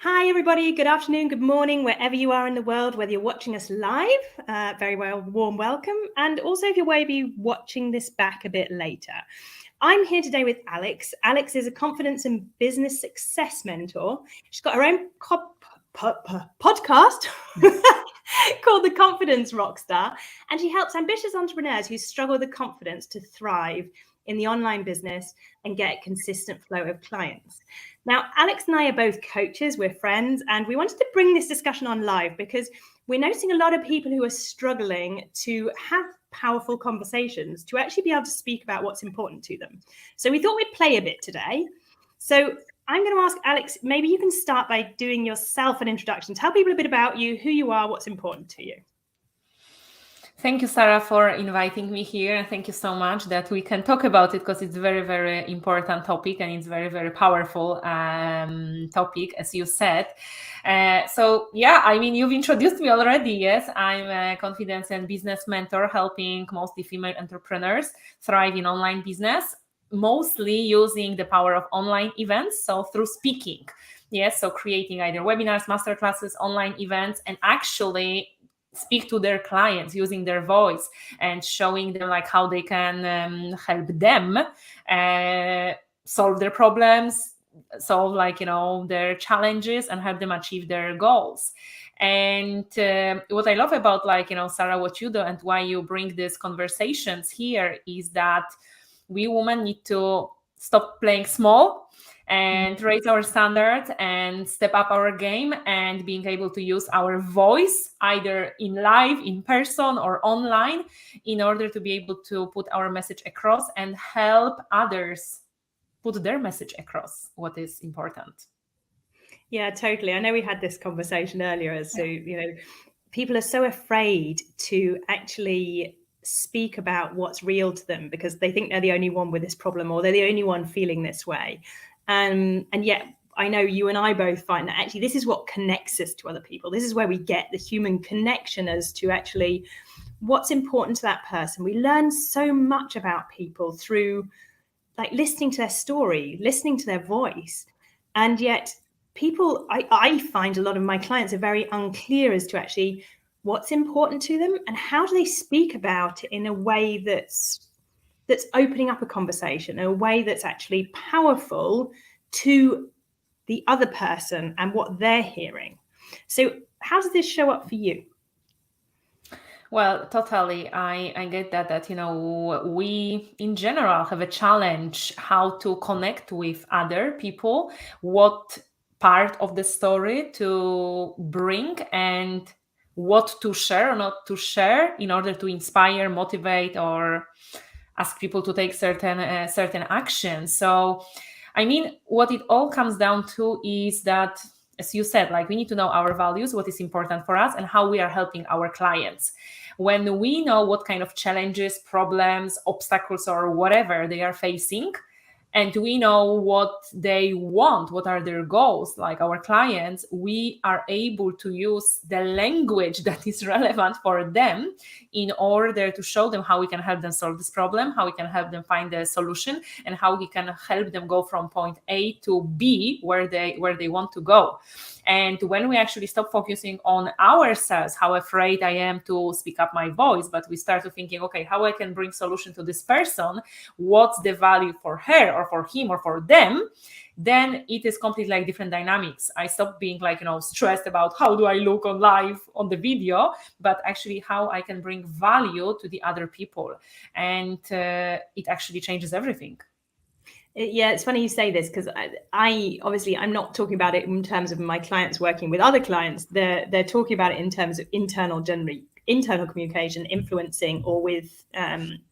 Hi, everybody. Good afternoon, good morning, wherever you are in the world, whether you're watching us live, very warm welcome. And also if you're maybe watching this back a bit later. I'm here today with Alex. Alex is a confidence and business success mentor. She's got her own podcast called The Confidence Rockstar, and she helps ambitious entrepreneurs who struggle with the confidence to thrive in the online business and get a consistent flow of clients. Now, Alex and I are both coaches, we're friends, and we wanted to bring this discussion on live because we're noticing a lot of people who are struggling to have powerful conversations, to actually be able to speak about what's important to them. So we thought we'd play a bit today. So I'm going to ask Alex, maybe you can start by doing yourself an introduction. Tell people a bit about you, who you are, what's important to you. Thank you, Sarah, for inviting me here. And thank you so much that we can talk about it because it's a very, very important topic and it's very, very powerful topic, as you said. You've introduced me already. Yes, I'm a confidence and business mentor helping mostly female entrepreneurs thrive in online business, mostly using the power of online events. So through speaking. Yes, so creating either webinars, masterclasses, online events, and actually speak to their clients using their voice and showing them like how they can help them solve their problems, solve their challenges and help them achieve their goals. And what I love about Sarah, what you do and why you bring these conversations here is that we women need to stop playing small and raise our standards and step up our game and being able to use our voice either in live, in person or online in order to be able to put our message across and help others put their message across, what is important. Yeah, totally. I know we had this conversation earlier as to, people are so afraid to actually speak about what's real to them because they think they're the only one with this problem or they're the only one feeling this way. And yet I know you and I both find that actually this is what connects us to other people. This is where we get the human connection as to actually what's important to that person. We learn so much about people through like listening to their story, listening to their voice. And yet people, I find a lot of my clients are very unclear as to actually what's important to them and how do they speak about it in a way that's opening up a conversation, in a way that's actually powerful to the other person and what they're hearing. So how does this show up for you? Well, totally. I get that, we in general have a challenge how to connect with other people, what part of the story to bring and what to share or not to share in order to inspire, motivate, or ask people to take certain actions. So, what it all comes down to is that, as you said, we need to know our values, what is important for us, and how we are helping our clients. When we know what kind of challenges, problems, obstacles, or whatever they are facing, and we know what they want, what are their goals, like our clients, we are able to use the language that is relevant for them in order to show them how we can help them solve this problem, how we can help them find a solution, and how we can help them go from point A to B where they want to go. And when we actually stop focusing on ourselves, how afraid I am to speak up my voice, but we start to thinking, okay, how I can bring solution to this person, what's the value for her or for him or for them, then it is completely different dynamics. I stop being stressed about how do I look on live on the video, but actually how I can bring value to the other people. And it actually changes everything. Yeah, it's funny you say this because I obviously I'm not talking about it in terms of my clients working with other clients. They're talking about it in terms of internal communication, influencing, or with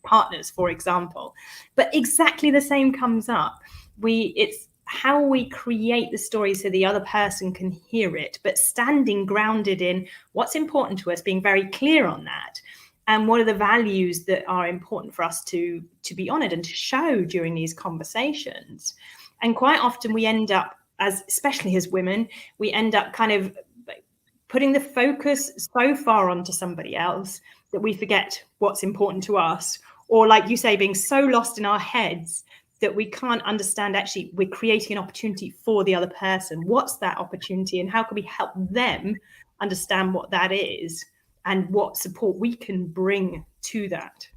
partners, for example. But exactly the same comes up. It's how we create the story so the other person can hear it, but standing grounded in what's important to us, being very clear on that. And what are the values that are important for us to be honored and to show during these conversations? And quite often we end up, especially as women, we end up kind of putting the focus so far onto somebody else that we forget what's important to us. Or like you say, being so lost in our heads that we can't understand actually we're creating an opportunity for the other person. What's that opportunity, and how can we help them understand what that is and what support we can bring to that?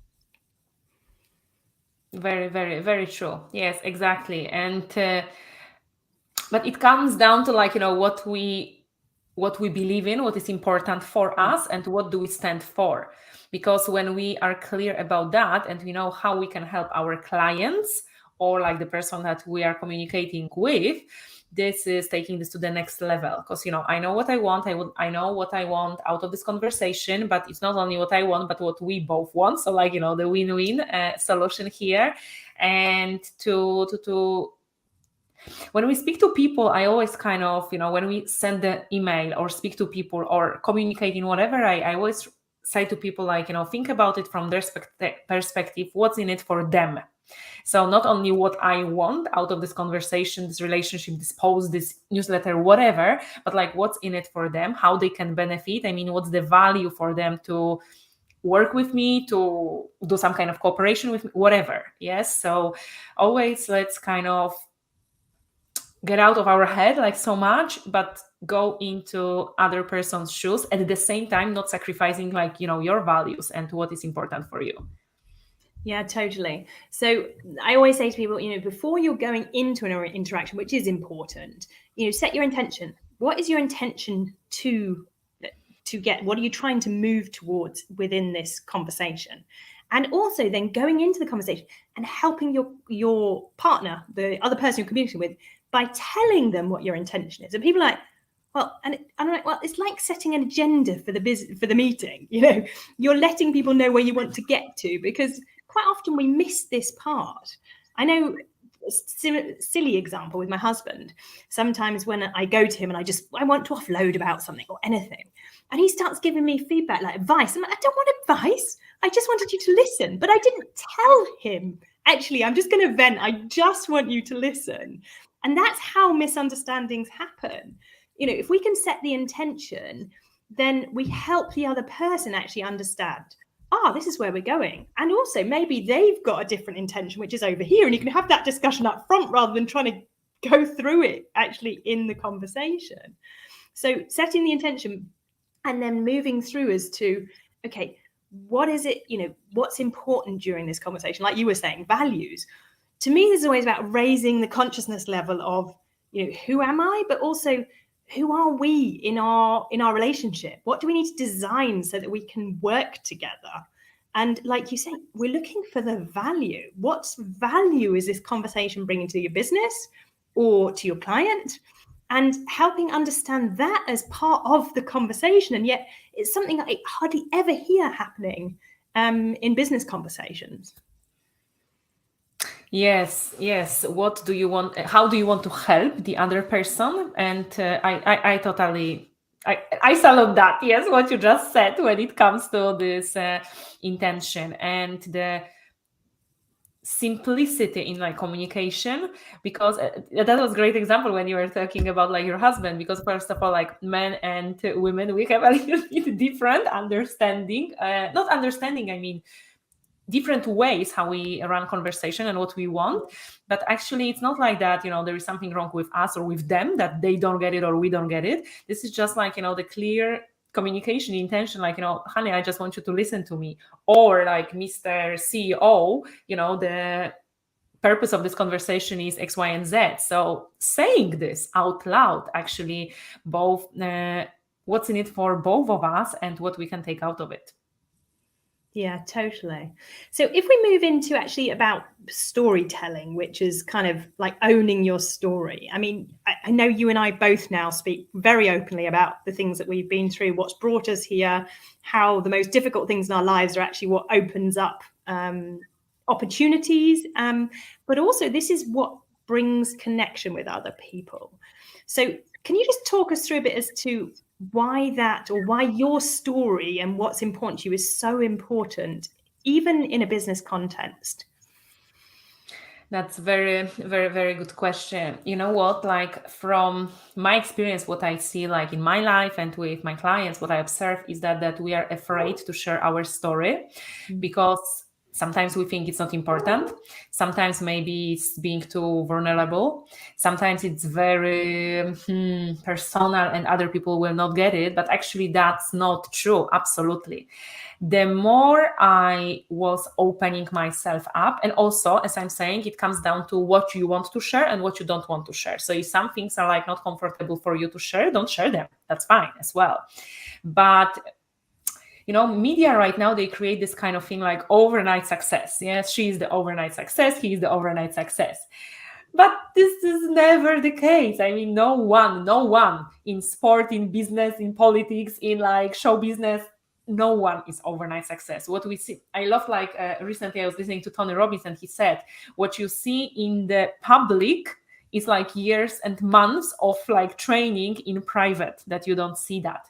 Very, very, very true. Yes, exactly. And but it comes down to like, what we believe in, what is important for us, and what do we stand for. Because when we are clear about that, and we know how we can help our clients or like the person that we are communicating with, this is taking this to the next level. Because I know what I want. I know what I want out of this conversation, but it's not only what I want, but what we both want. So like, the win-win solution here. And to when we speak to people, I always kind of, when we send the email or speak to people or communicate in whatever, I always say to people like, think about it from their perspective, what's in it for them. So not only what I want out of this conversation, this relationship, this post, this newsletter, whatever, but like what's in it for them, how they can benefit. I mean, what's the value for them to work with me, to do some kind of cooperation with me, whatever. Yes. So always let's kind of get out of our head like so much, but go into other person's shoes at the same time, not sacrificing like, your values and what is important for you. Yeah, totally. So I always say to people, before you're going into an interaction, which is important, set your intention. What is your intention to get? What are you trying to move towards within this conversation? And also then going into the conversation and helping your partner, the other person you're communicating with, by telling them what your intention is. And people are like, well, and I'm like, well, it's like setting an agenda for the meeting. You're letting people know where you want to get to, because quite often we miss this part. I know a silly example with my husband. Sometimes when I go to him and I want to offload about something or anything, and he starts giving me feedback, like advice. I'm like, I don't want advice. I just wanted you to listen. But I didn't tell him, actually, I'm just going to vent. I just want you to listen. And that's how misunderstandings happen. If we can set the intention, then we help the other person actually understand, this is where we're going. And also maybe they've got a different intention, which is over here. And you can have that discussion up front rather than trying to go through it actually in the conversation. So setting the intention and then moving through as to, okay, what is it, what's important during this conversation? Like you were saying, values. To me, this is always about raising the consciousness level of, who am I, but also who are we in our relationship? What do we need to design so that we can work together? And like you say, we're looking for the value. What value is this conversation bringing to your business or to your client? And helping understand that as part of the conversation. And yet it's something I hardly ever hear happening in business conversations. Yes. What do you want? How do you want to help the other person? And I totally, I salute that. Yes, what you just said when it comes to this intention and the simplicity in like communication, because that was a great example when you were talking about like your husband, because first of all, like men and women, we have a little bit different understanding, not understanding, I mean different ways how we run conversation and what we want. But actually it's not like that, there is something wrong with us or with them, that they don't get it or we don't get it. This is just like, the clear communication intention, like, honey, I just want you to listen to me. Or like, Mr. CEO, the purpose of this conversation is X, Y, and Z. So saying this out loud, actually both what's in it for both of us and what we can take out of it. Yeah, totally. So if we move into actually about storytelling, which is kind of like owning your story. I mean, I know you and I both now speak very openly about the things that we've been through, what's brought us here, how the most difficult things in our lives are actually what opens up opportunities. But also this is what brings connection with other people. So can you just talk us through a bit as to why that, or why your story and what's important to you is so important, even in a business context? That's very, very, very good question. You know what, like from my experience, what I see like in my life and with my clients, what I observe is that we are afraid to share our story, because Sometimes we think it's not important. Sometimes maybe it's being too vulnerable. Sometimes it's very personal and other people will not get it. But actually, that's not true. Absolutely. The more I was opening myself up, and also, as I'm saying, it comes down to what you want to share and what you don't want to share. So if some things are like not comfortable for you to share, don't share them. That's fine as well. But media right now, they create this kind of thing like overnight success. Yes, she's the overnight success, he's the overnight success. But this is never the case. I mean, no one in sport, in business, in politics, in like show business, no one is overnight success. What we see, I love, like recently I was listening to Tony Robbins, and he said, what you see in the public is like years and months of like training in private, that you don't see that.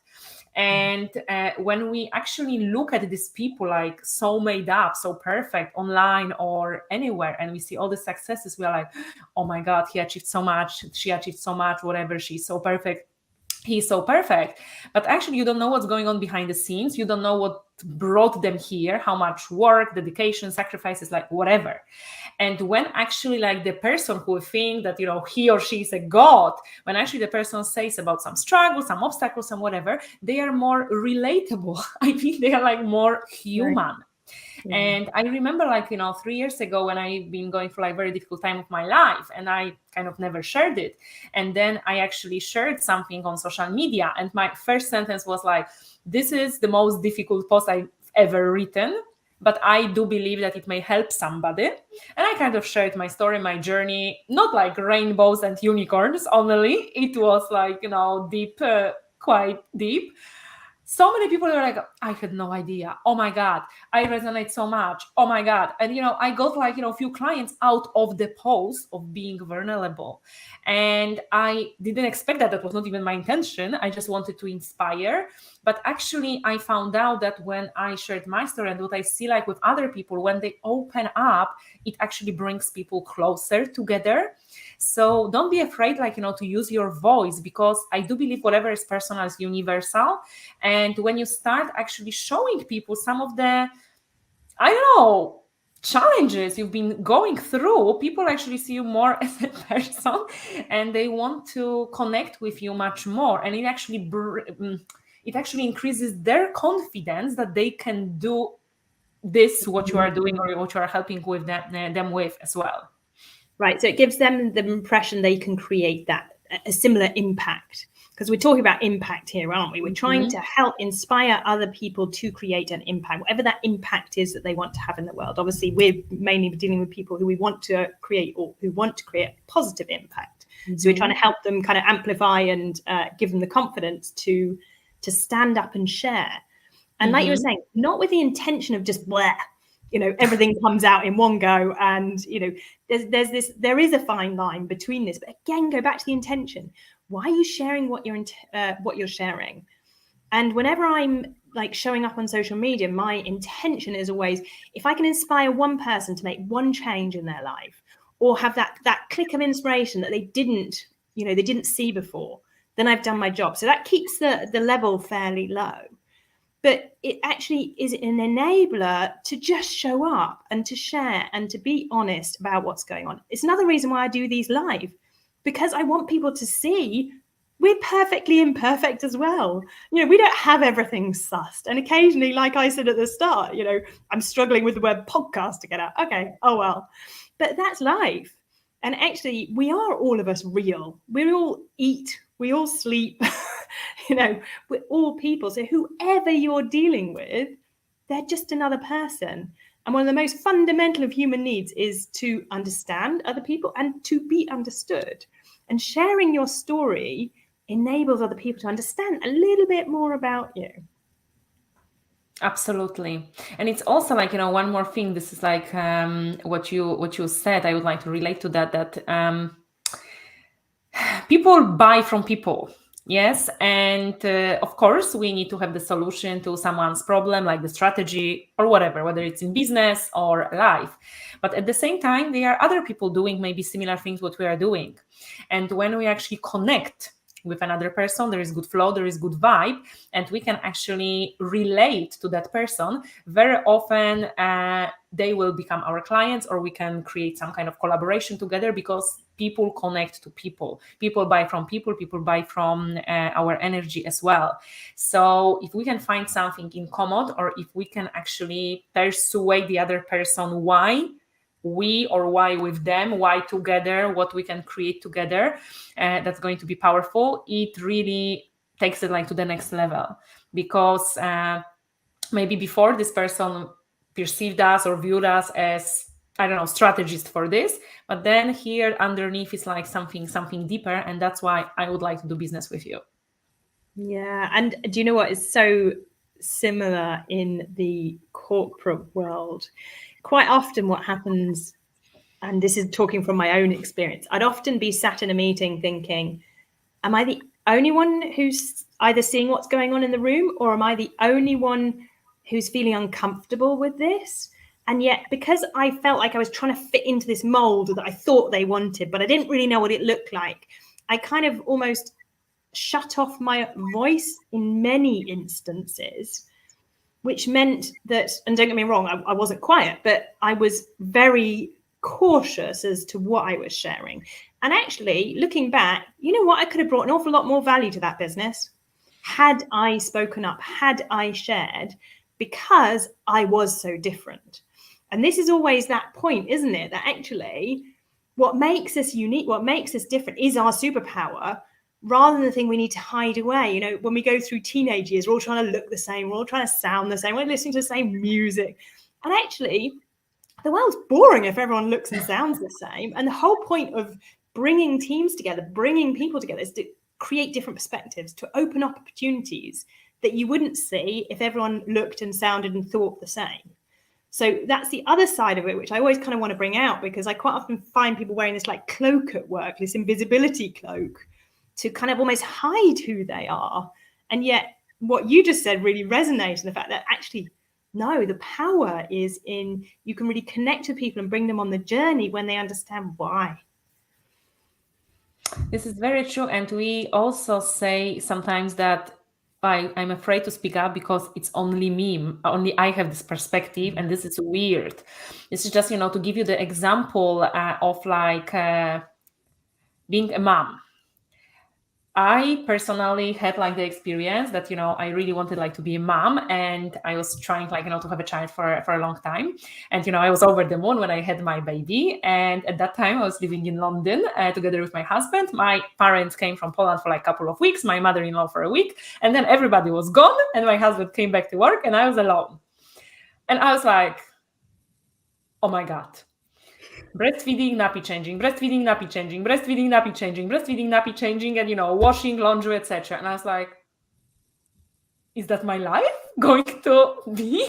And when we actually look at these people like so made up, so perfect online or anywhere, and we see all the successes, we are like, oh my God, he achieved so much, she achieved so much, whatever, she's so perfect, he's so perfect. But actually, you don't know what's going on behind the scenes. You don't know what brought them here, how much work, dedication, sacrifices, like whatever. And when actually like the person who think that, he or she is a god, when actually the person says about some struggles, some obstacles, some whatever, they are more relatable. I think they are like more human. Right. Yeah. And I remember 3 years ago when I've been going through like very difficult time of my life, and I kind of never shared it. And then I actually shared something on social media, and my first sentence was like, this is the most difficult post I've ever written, but I do believe that it may help somebody. And I kind of shared my story, my journey, not like rainbows and unicorns only. It was like, deep, quite deep. So many people were like, I had no idea. Oh my God, I resonate so much. Oh my God. And, I got like, a few clients out of the post of being vulnerable. And I didn't expect that. That was not even my intention. I just wanted to inspire. But actually, I found out that when I shared my story and what I see like with other people, when they open up, it actually brings people closer together. So don't be afraid, to use your voice, because I do believe whatever is personal is universal. And when you start actually showing people some of the, challenges you've been going through, people actually see you more as a person, and they want to connect with you much more. And it actually increases their confidence that they can do this, what you are doing, or what you are helping with them with as well. Right. So it gives them the impression they can create a similar impact, because we're talking about impact here, aren't we? We're trying to help inspire other people to create an impact, whatever that impact is that they want to have in the world. Obviously, we're mainly dealing with people who we want to create, or who want to create positive impact. So we're trying to help them kind of amplify and give them the confidence to stand up and share. And like you were saying, not with the intention of just blah, everything comes out in one go. And, there is a fine line between this. But again, go back to the intention. Why are you sharing what you're sharing? And whenever I'm like showing up on social media, my intention is always, if I can inspire one person to make one change in their life, or have that click of inspiration that they didn't see before, then I've done my job. So that keeps the level fairly low. But it actually is an enabler to just show up and to share and to be honest about what's going on. It's another reason why I do these live, because I want people to see we're perfectly imperfect as well. We don't have everything sussed. And occasionally, like I said at the start, I'm struggling with the word podcast to get out. Okay, oh well. But that's life. And actually, we are all of us real. We all eat, we all sleep. We're all people. So whoever you're dealing with, they're just another person. And one of the most fundamental of human needs is to understand other people and to be understood. And sharing your story enables other people to understand a little bit more about you. Absolutely. And it's also like, one more thing. This is like what you said. I would like to relate to that people buy from people. Yes. And of course, we need to have the solution to someone's problem, like the strategy or whatever, whether it's in business or life. But at the same time, there are other people doing maybe similar things what we are doing. And when we actually connect with another person, there is good flow, there is good vibe, and we can actually relate to that person, very often they will become our clients, or we can create some kind of collaboration together, because people connect to people. People buy from people, people buy from our energy as well. So if we can find something in common, or if we can actually persuade the other person why we, or why with them, why together, what we can create together, that's going to be powerful, it really takes it like to the next level. Because maybe before, this person perceived us or viewed us as, I don't know, strategist for this, but then here underneath is like something deeper, and that's why I would like to do business with you. Yeah. And do you know what is so similar in the corporate world? Quite often what happens, and this is talking from my own experience, I'd often be sat in a meeting thinking, am I the only one who's either seeing what's going on in the room, or am I the only one who's feeling uncomfortable with this? And yet, because I felt like I was trying to fit into this mold that I thought they wanted, but I didn't really know what it looked like, I kind of almost shut off my voice in many instances, which meant that, and don't get me wrong, I wasn't quiet, but I was very cautious as to what I was sharing. And actually, looking back, you know what? I could have brought an awful lot more value to that business had I spoken up, had I shared, because I was so different. And this is always that point, isn't it? That actually, what makes us unique, what makes us different is our superpower, rather than the thing we need to hide away. You know, when we go through teenage years, we're all trying to look the same, we're all trying to sound the same, we're listening to the same music. And actually, the world's boring if everyone looks and sounds the same. And the whole point of bringing teams together, bringing people together, is to create different perspectives, to open up opportunities that you wouldn't see if everyone looked and sounded and thought the same. So that's the other side of it, which I always kind of want to bring out, because I quite often find people wearing this like cloak at work, this invisibility cloak, to kind of almost hide who they are. And yet what you just said really resonates in the fact that actually, no, the power is in, you can really connect with people and bring them on the journey when they understand why. This is very true. And we also say sometimes that I'm afraid to speak up because it's only me, only I have this perspective, and this is weird. This is just, to give you the example of like being a mom. I personally had like the experience that, I really wanted like to be a mom, and I was trying like, to have a child for a long time. And, I was over the moon when I had my baby. And at that time I was living in London together with my husband. My parents came from Poland for like a couple of weeks, my mother-in-law for a week, and then everybody was gone and my husband came back to work and I was alone. And I was like, oh my God. Breastfeeding, nappy changing, breastfeeding, nappy changing, breastfeeding, nappy changing, breastfeeding, nappy changing, and washing, laundry, etc. And I was like, is that my life going to be?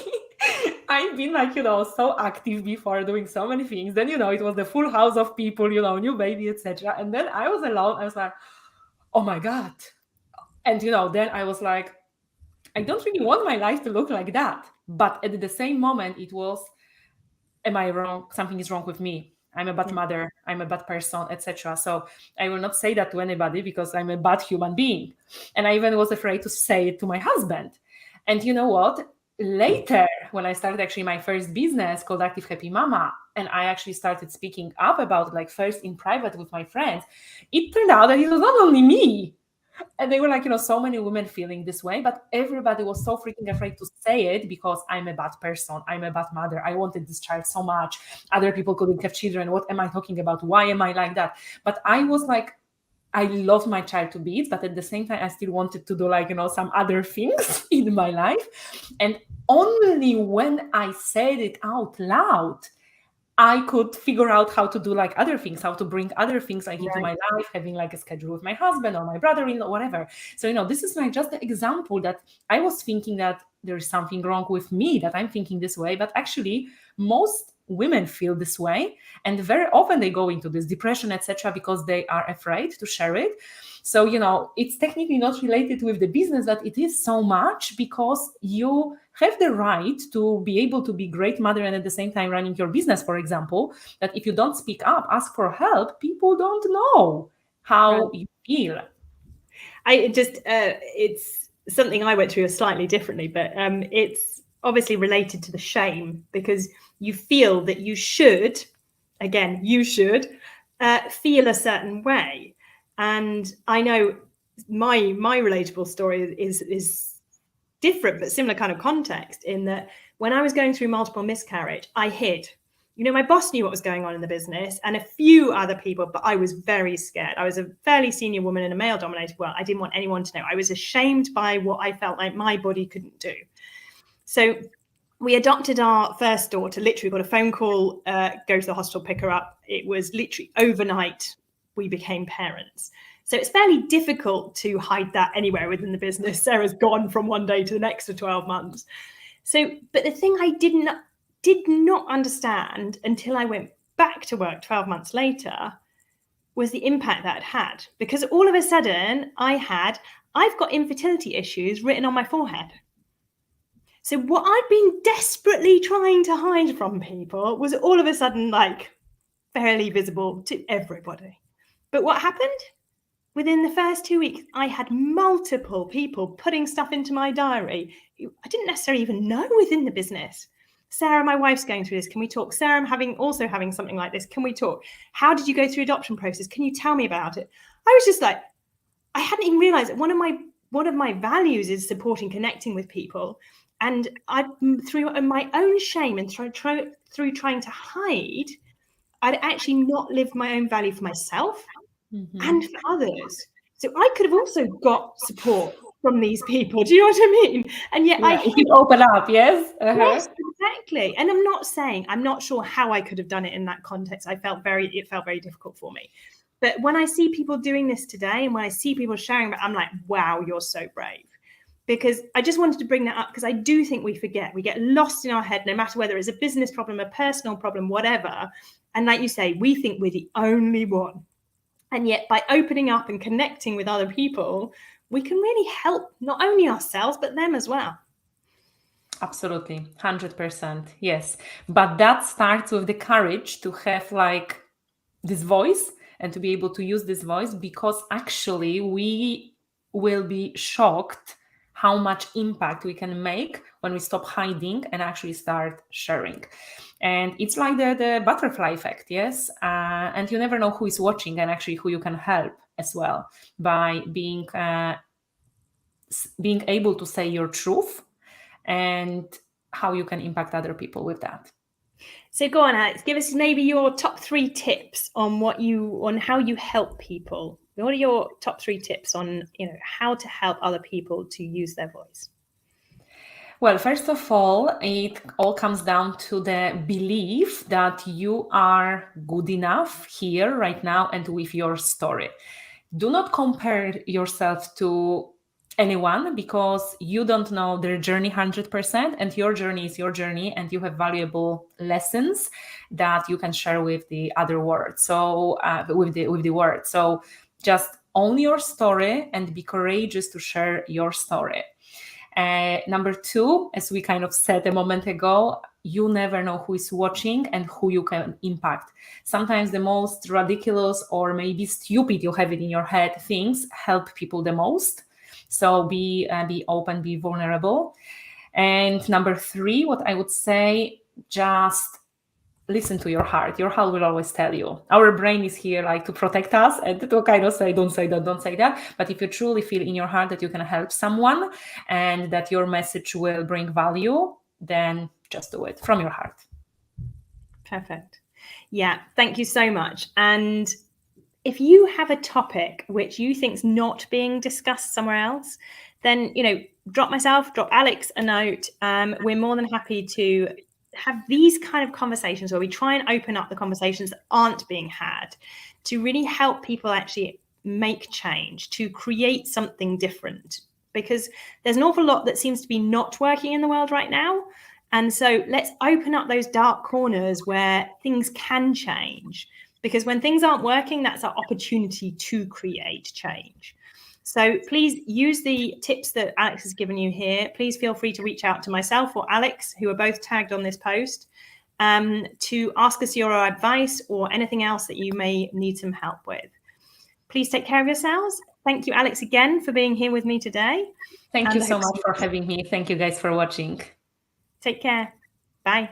I've been like, so active before, doing so many things. Then, it was the full house of people, new baby, etc. And then I was alone. I was like, oh my God. And, then I was like, I don't really want my life to look like that. But at the same moment, it was, am I wrong? Something is wrong with me. I'm a bad mother. I'm a bad person, etc. So I will not say that to anybody because I'm a bad human being. And I even was afraid to say it to my husband. And you know what? Later, when I started actually my first business called Active Happy Mama, and I actually started speaking up about it, like first in private with my friends, it turned out that it was not only me. And they were like, so many women feeling this way, but everybody was so freaking afraid to say it because I'm a bad person. I'm a bad mother. I wanted this child so much. Other people couldn't have children. What am I talking about? Why am I like that? But I was like, I love my child to bits, but at the same time, I still wanted to do like, some other things in my life. And only when I said it out loud, I could figure out how to do like other things, how to bring other things like into my life, having like a schedule with my husband or my brother-in-law, whatever. So, this is like just the example that I was thinking that there is something wrong with me, that I'm thinking this way, but actually most women feel this way. And very often they go into this depression, etc., because they are afraid to share it. So, it's technically not related with the business, but it is so much because you have the right to be able to be a great mother and at the same time running your business, for example, that if you don't speak up, ask for help, people don't know how you feel. It's something I went through slightly differently, but it's obviously related to the shame, because you feel that you should feel a certain way. And I know my relatable story is different, but similar kind of context, in that when I was going through multiple miscarriage, I hid. My boss knew what was going on in the business and a few other people, but I was very scared. I was a fairly senior woman in a male-dominated world. I didn't want anyone to know. I was ashamed by what I felt like my body couldn't do. So we adopted our first daughter. Literally got a phone call, go to the hospital, pick her up. It was literally overnight we became parents. So it's fairly difficult to hide that anywhere within the business. Sarah's gone from one day to the next for 12 months. So, but the thing I did not understand until I went back to work 12 months later was the impact that it had. Because all of a sudden I've got infertility issues written on my forehead. So what I'd been desperately trying to hide from people was all of a sudden like fairly visible to everybody. But what happened? Within the first 2 weeks, I had multiple people putting stuff into my diary who I didn't necessarily even know within the business. Sarah, my wife's going through this. Can we talk? Sarah, I'm also having something like this. Can we talk? How did you go through adoption process? Can you tell me about it? I was just like, I hadn't even realized that one of my values is supporting, connecting with people. And through my own shame and through trying to hide, I'd actually not lived my own value for myself and for others. So I could have also got support from these people. Do you know what I mean? And yet if you open up, yes? Yes, exactly. And I'm not sure how I could have done it in that context. It felt very difficult for me. But when I see people doing this today, and when I see people sharing, I'm like, wow, you're so brave. Because I just wanted to bring that up, because I do think we forget. We get lost in our head, no matter whether it's a business problem, a personal problem, whatever. And like you say, we think we're the only one. And yet by opening up and connecting with other people, we can really help not only ourselves, but them as well. Absolutely. 100%. Yes. But that starts with the courage to have like this voice and to be able to use this voice, because actually we will be shocked how much impact we can make when we stop hiding and actually start sharing. And it's like the butterfly effect, yes? And you never know who is watching and actually who you can help as well by being able to say your truth and how you can impact other people with that. So go on, Alex, give us maybe your top 3 tips on how you help people. What are your top 3 tips on, how to help other people to use their voice? Well, first of all, it all comes down to the belief that you are good enough here, right now, and with your story. Do not compare yourself to anyone, because you don't know their journey 100%, and your journey is your journey, and you have valuable lessons that you can share with the other world. So with the world. So just own your story and be courageous to share your story. Number 2, as we kind of said a moment ago, you never know who is watching and who you can impact. Sometimes the most ridiculous or maybe stupid you have it in your head things help people the most. So be open, be vulnerable. And number 3, what I would say, just listen to your heart. Your heart will always tell you. Our brain is here like to protect us and to kind of say, don't say that, don't say that. But if you truly feel in your heart that you can help someone and that your message will bring value, then just do it from your heart. Perfect. Yeah, thank you so much. And if you have a topic which you think is not being discussed somewhere else, then, drop Alex a note. We're more than happy to have these kind of conversations where we try and open up the conversations that aren't being had, to really help people actually make change, to create something different, because there's an awful lot that seems to be not working in the world right now. And so let's open up those dark corners where things can change, because when things aren't working, that's our opportunity to create change. So please use the tips that Alex has given you here. Please feel free to reach out to myself or Alex, who are both tagged on this post, to ask us your advice or anything else that you may need some help with. Please take care of yourselves Thank you, Alex, again for being here with me today. Thank you so much for having me. Thank you guys for watching. Take care. Bye.